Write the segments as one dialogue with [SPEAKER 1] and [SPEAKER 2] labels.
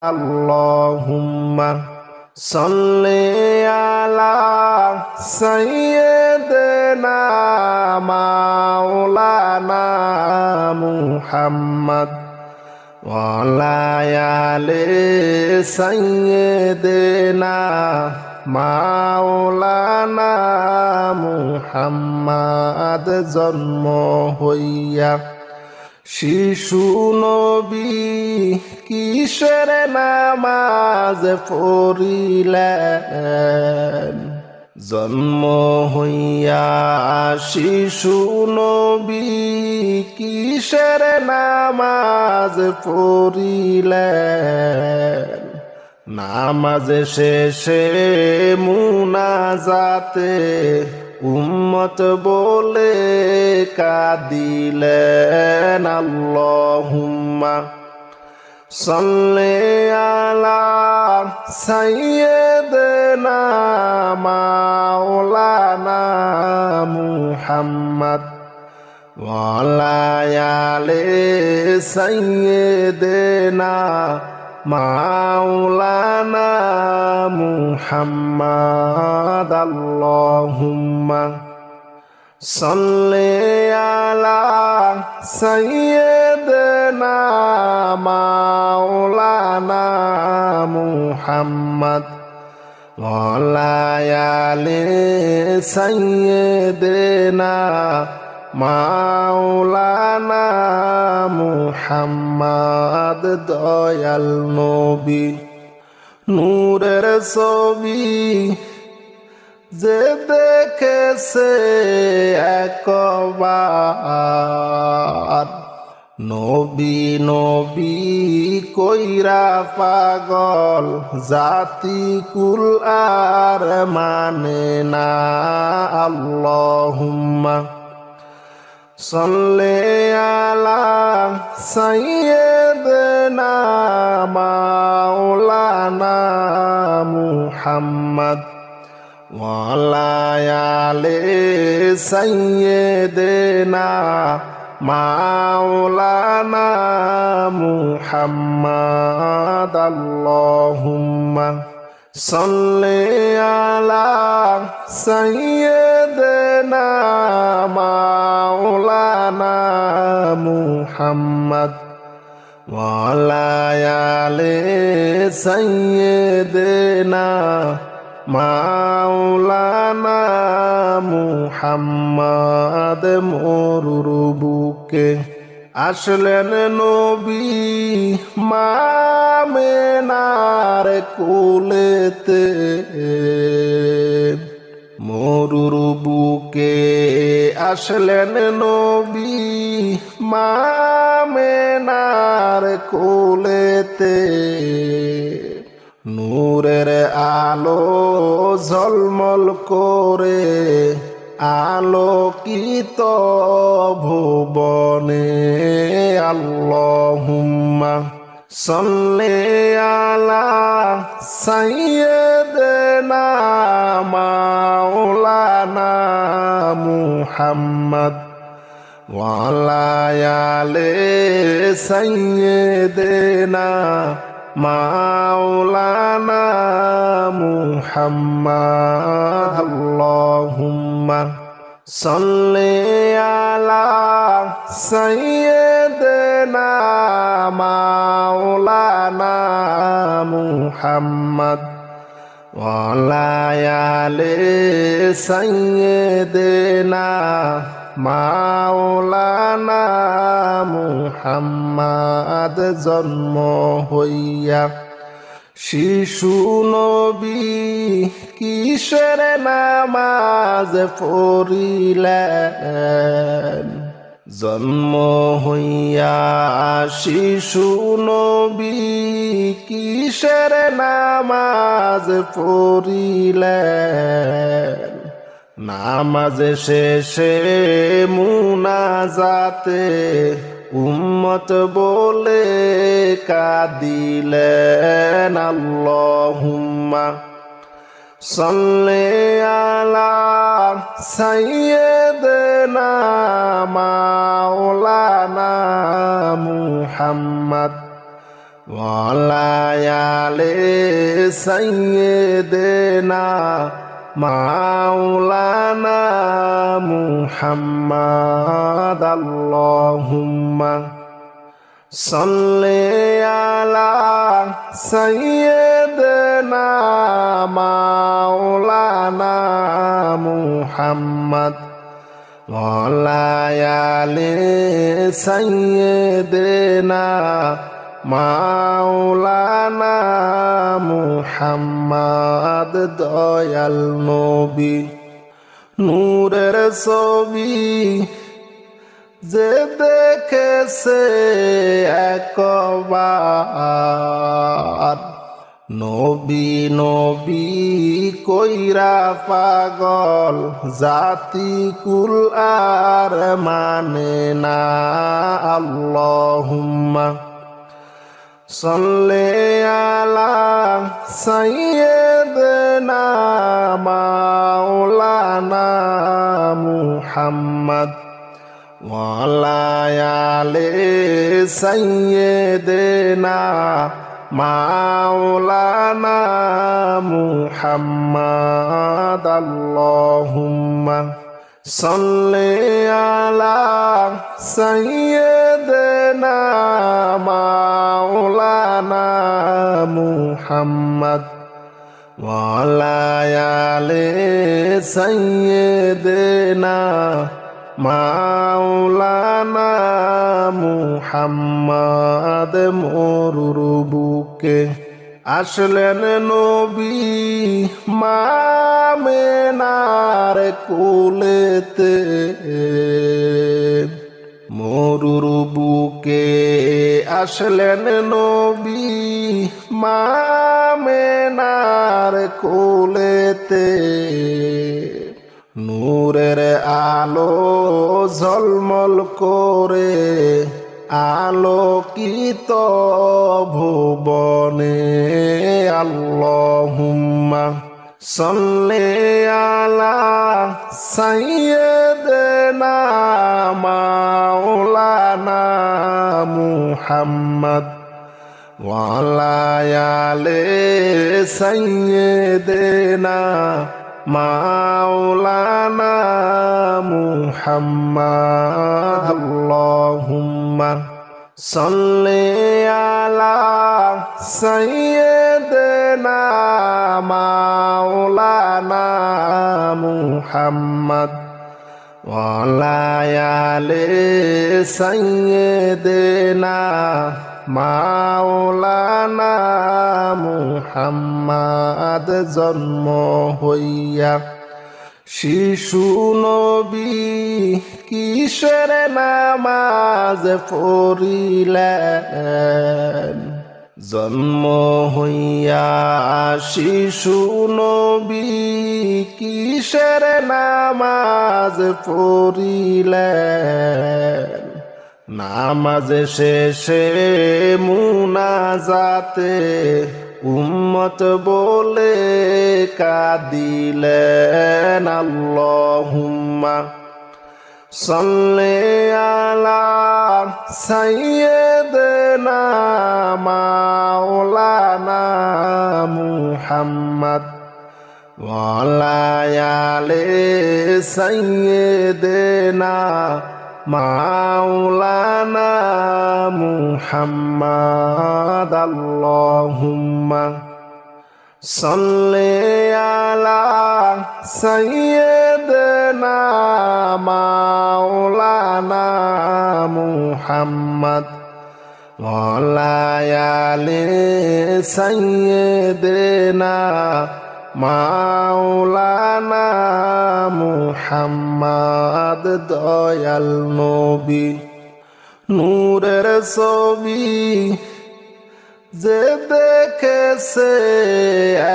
[SPEAKER 1] আল্লাহুম্মা সাল্লি আলা সাইয়্যিদিনা মাওলানা মুহাম্মদ ওয়া আলা আলি সাইয়্যিদিনা মাওলানা মুহাম্মদ। জন্ম হইয়া শিশু নবী কিসের নামাজ পড়িলেন? জন্ম হইয়া শিশু নবী কিসের নামাজ পড়িলেন? নামাজ শেষে মুনাজাতে উম্মত বলে কাঁদিলেন। আল্লাহুম্মা সাল্লি আলা সাইয়্যিদিনা মাওলানা মুহাম্মদ ওয়া আলা আলি সাইয়্যিদিনা মাওলানা মুহাম্মদ। আল্লাহুম্মা সাল্লি আলা সাইয়্যিদিনা মাওলানা মুহাম্মদ ওয়া আলা আলি সাইয়্যিদিনা মাওলানা মুহাম্মদ। দয়াল নবী নূরের ছবি যে দেখেছে একবার, নবী নবী কইরা পাগল জাতি কুল আর মানে না। আল্লাহুম্মা সাল্লি আলা সাইয়্যিদিনা মাওলানা মুহাম্মদ ওয়া আলা আলি সাইয়্যিদিনা মাওলানা মুহাম্মদ। আল্লাহুম্মা সাল্লি আলা সাইয়্যিদিনা মাওলানা মুহাম্মদ ওয়া আলা আলি সাইয়্যিদিনা মাওলানা মুহাম্মদ। মরুর বুকে আসলেন নবী মা আমেনার কোলেতে, মরুর বুকে আসলেন নবী মা আমেনার কোলেতে। নূরের আলো ঝলমল করে আলোকিত ভুবনে। আল্লাহুম্মা সাল্লি আলা সাইয়্যিদিনা মাওলানা মুহাম্মদ ওয়া আলা আলি সাইয়্যিদিনা মাওলানা মুহাম্মদ। আল্লাহুম্মা সাল্লি আলা সাইয়্যিদিনা মাওলানা মুহাম্মদ ওয়া আলা আলি সাইয়্যিদিনা মাওলানা মুহাম্মদ। জন্ম হইয়া শিশু নবী কিসের নামাজ পড়িলেন? জন্ম হইয়া শিশু নবী কিসের নামাজ পড়িলেন? নামাজ শেষে মুনাজাতে উম্মত বলে কাঁদিলেন। আল্লাহুম্মা সাল্লি আলা সাইয়্যিদিনা মাওলানা মুহাম্মদ ওয়ালায়ালে সাইয়্যিদিনা মাওলানা মুহাম্মাদ আল্লাহুম্মা সাল্লি আলা সাইয়্যিদিনা মাওলানা মুহাম্মাদ ওয়ালায়ালে সাইয়্যিদিনা মাওলানা মুহাম্মাদ দয়াল নবী নূরের ছবি যে দেখেছে একবার নবী নবী কইরা পাগল জাতি কুল আর মানে না আল্লাহুম্মা সাল্লি আলা সাইয়্যিদিনা মাওলানা মুহাম্মাদ ওয়ালা আলি সাইয়্যিদিনা মাওলানা মুহাম্মাদ আল্লাহুম্মা সাল্লি আলা সাইয়্যিদিনা মাওলানা মুহাম্মাদ ওয়ালা আলি সাইয়্যিদিনা মাওলানা মুহাম্মাদ মরুর বুকে আসলেন নবী মামেনার কোলেতে মরুর বুকে আসলেন নবী মামেনার কোলেতে নূরের আলো ঝলমল করে আলোকিত ভুবনে আল্লাহুম্মা সাল্লি আলা সাইয়্যিদিনা মাওলানা মুহাম্মাদ ওয়ালা আলি সাইয়্যিদিনা মাওলানা মুহাম্মাদ আল্লাহুম্মা সাল্লি আলা সাইয়্যিদিনা মাওলানা মুহাম্মাদ ওয়ালা আলি সাইয়্যিদিনা মাওলানা মুহাম্মাদ জন্ম হইয়া শিশু নবী কিসের নামাজ পড়িলেন জন্ম হইয়া শিশু নবী কিসের নামাজ পড়িলেন নামাজ শেষে মুনাজাতে উম্মত বলে কাঁদিলেন আল্লাহুম্মা সাল্লি আলা সাইয়্যিদিনা মাওলানা মুহাম্মাদ ওয়ালা আলি সাইয়্যিদিনা মাওলানা মুহাম্মাদ আল্লাহুম্মা সাল্লি আলা সাইয়্যিদিনা মাওলানা মুহাম্মাদ ওয়ালা আলি সাইয়্যিদিনা মাওলানা মুহাম্মাদ দয়াল নবী নূরের ছবি যে দেখেছে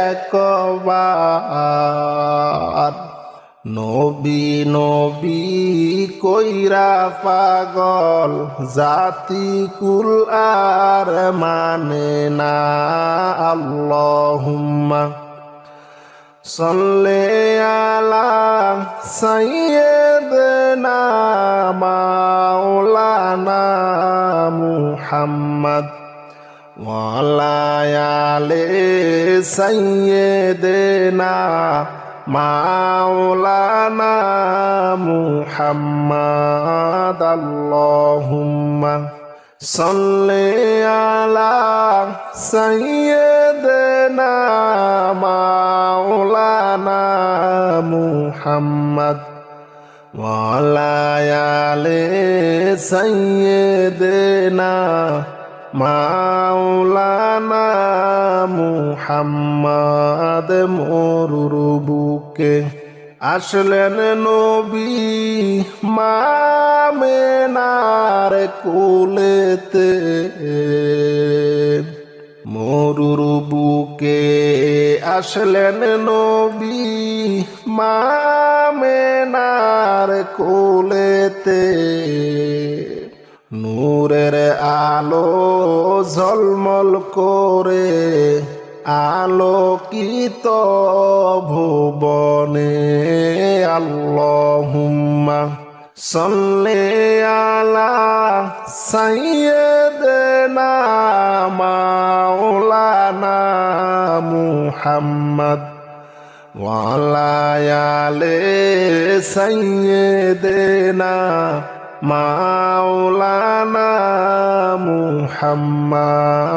[SPEAKER 1] একবার নবী নবী কইরা পাগল জাতি কুল আর মানে না আল্লাহুম্মা সাল্লি আলা সাইয়্যিদিনা মাওলানা মুহাম্মাদ ওয়ালায়ালে সাইয়্যিদিনা মাওলানা মুহাম্মাদ আল্লাহুম্মা সাল্লি আলা সাইয়্যিদিনা মাওলানা মুহাম্মাদ ওয়ালায়ালে সাইয়্যিদিনা মাওলানা মুহাম্মাদ। মরুর বুকে আসলেন নবী মামেনার কোলেতে, মরুর বুকে আসলেন নবী মামেনার কোলেতে। নূরের আলো ঝলমল করে আলোকিত ভুবনে। আল্লাহুম্মা সাল্লি আলা সাইয়্যিদিনা মাওলানা মুহাম্মাদ ওয়ালায়ালে সাইয়্যিদিনা মাওলানা মুহাম্মাদ।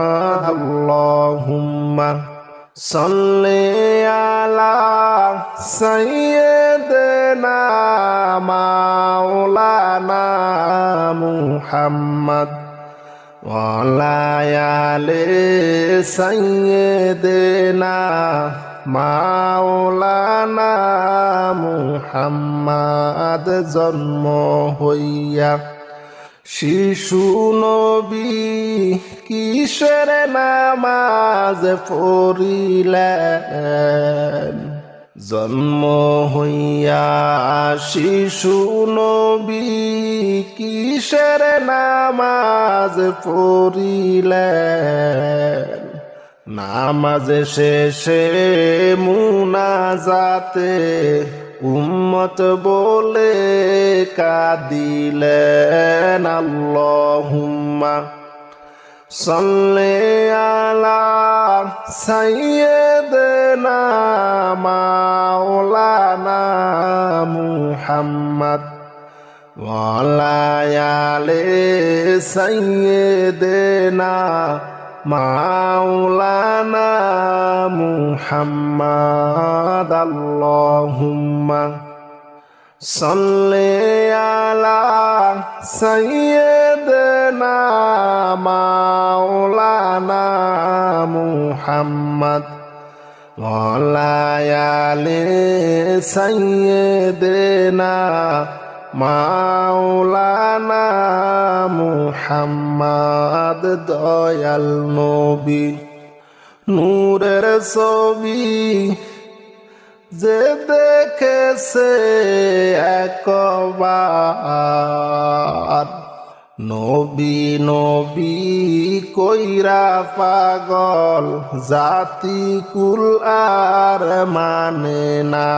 [SPEAKER 1] আল্লাহুম্মা সাল্লি আলা সাইয়্যিদিনা মাওলানা মুহাম্মাদ ওয়ালায়ালে সাইয়্যিদিনা মাওলানা মুহাম্মাদ। জন্ম হইয়া শিশু নবী কিসের নামাজ পড়িলেন, জন্ম হইয়া শিশু নবী কিসের নামাজ পড়িলেন। নামাজ শেষে মুনাজাতে উম্মত বলে কাঁদিলেন। আল্লাহুম্মা সাল্লি আলা সাইয়্যিদিনা মাওলানা মুহাম্মাদ ওয়ালায়ালে সাইয়্যিদিনা মাওলানা মুহাম্মাদ। আল্লাহুম্মা সাল্লি আলা সাইয়্যিদিনা মাওলানা মুহাম্মাদ ওয়ালায়ালে সাইয়্যিদিনা মাওলানা মুহাম্মাদ। দয়াল নবী নূরের ছবি যে দেখেছে একবার, নবী নবী কইরা পাগল জাতি কুল আর মানে না।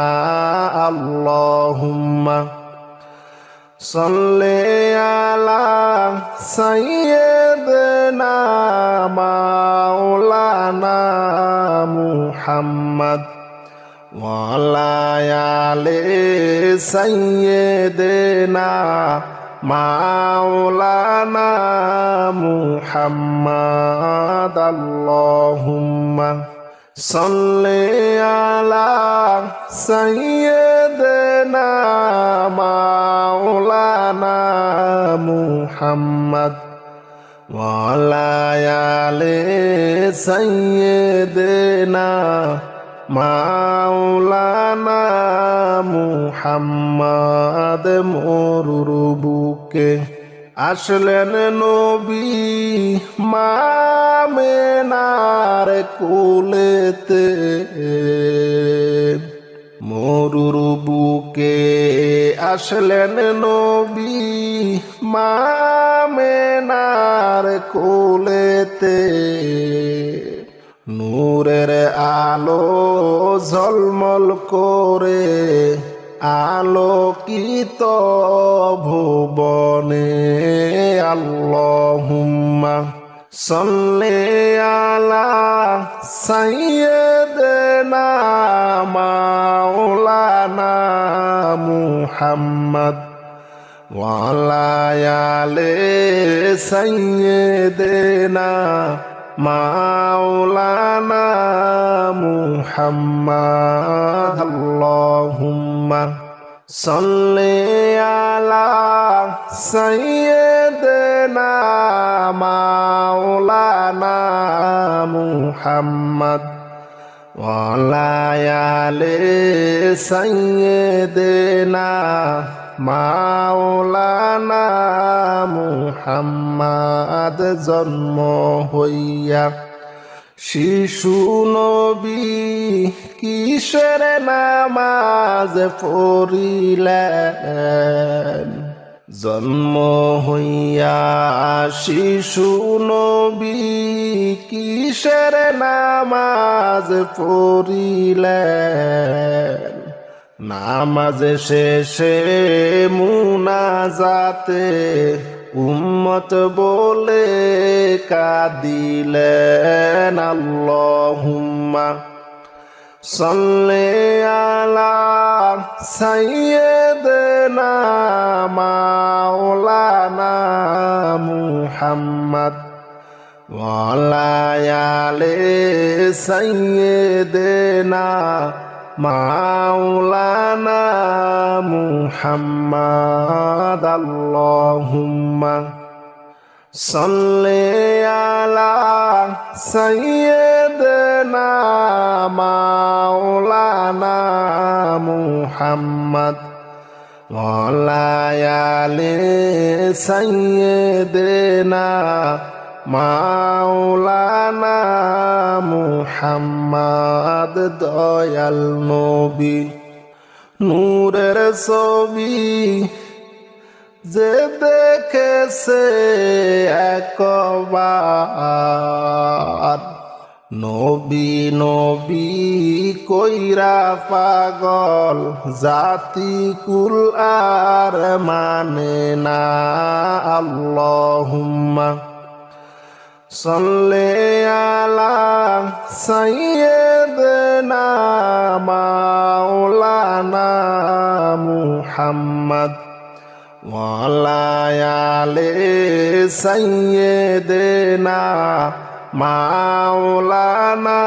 [SPEAKER 1] আল্লাহুম্মা সাল্লি আলা সাইয়্যিদিনা মাওলানা মুহাম্মাদ ওয়ালায়ালে সাইয়্যিদিনা মাওলানা মুহাম্মাদ। আল্লাহুম্মা সাল্লি আলা সাইয়্যিদিনা মাওলানা মুহাম্মাদ ওয়ালায়ালে সাইয়্যিদিনা মাওলানা মুহাম্মাদ। মরুর বুকে আসলেন নবী মামেনার কোলেতে, মরুর বুকে আসলেন নবী মামেনার কোলেতে। নূরের আলো ঝলমল করে আলোকিত ভুবনে। আল্লাহুম্মা সাল্লি আলা সাইয়্যিদিনা মাওলানা মুহাম্মদ ওয়া আলা আলি সাইয়্যিদিনা মাওলানা মুহাম্মদ আল্লাহুম্মা সাল্লি আলা সাইয়্যিদিনা মাওলানা মুহাম্মদ ওয়া আলা আলি সাইয়্যিদিনা মাওলানা মুহাম্মদ জন্ম হইয়া শিশু নবী কিসের নামাজ পড়িলেন জন্ম হইয়া শিশু নবী কিসের নামাজ পড়িলেন নামাজ শেষে মুনাজাতে উম্মত বলে কাঁদিলেন আল্লাহুম্মা সাল্লি আলা সাইয়্যিদিনা মাওলানা মুহাম্মদ ওয়া আলা আলি সাইয়্যিদিনা মাওলানা মুহাম্মদ আল্লাহুম্মা সাল্লি আলা সাইয়্যিদিনা মাওলানা মুহাম্মদ ওয়া আলা আলি সাইয়্যিদিনা মাওলানা মুহাম্মদ দয়াল নবী নূরের ছবি যে দেখেছে একবার নবী নবী কইরা পাগল জাতি কুল আর মানে না আল্লাহুম্মা সাল্লি আলা সাইয়্যিদিনা মাওলানা মুহাম্মদ ওয়া আলা আলি সাইয়্যিদিনা মাওলানা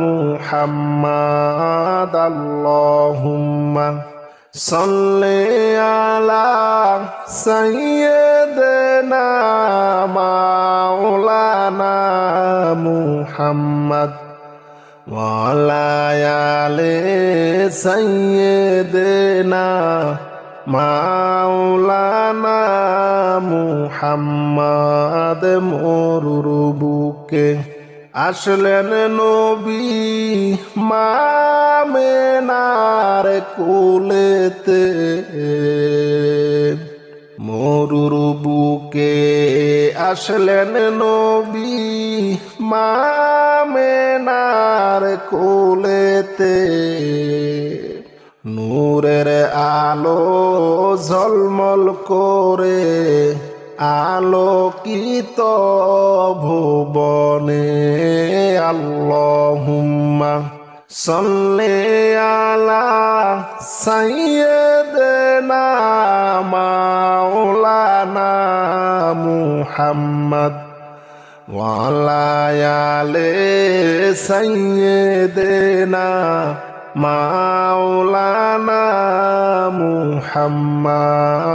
[SPEAKER 1] মুহাম্মদ আল্লাহুম্মা সাল্লি আলা সাইয়্যিদিনা মাওলানা মুহাম্মদ ওয়া আলা আলি সাইয়্যিদিনা মাওলানা মুহাম্মদ মরুর বুকে আসলেন নবী মা আমেনার কোলেতে মরুর বুকে আসলেন নবী মা আমেনার কোলেতে নূরের আলো ঝলমল করে আলোকিত ভুবনে আল্লাহুম্মা সাল্লি আলা সাইয়্যিদিনা মাওলানা মুহাম্মদ ওয়া আলা আলি সাইয়্যিদিনা মাওলানা মুহাম্মদ।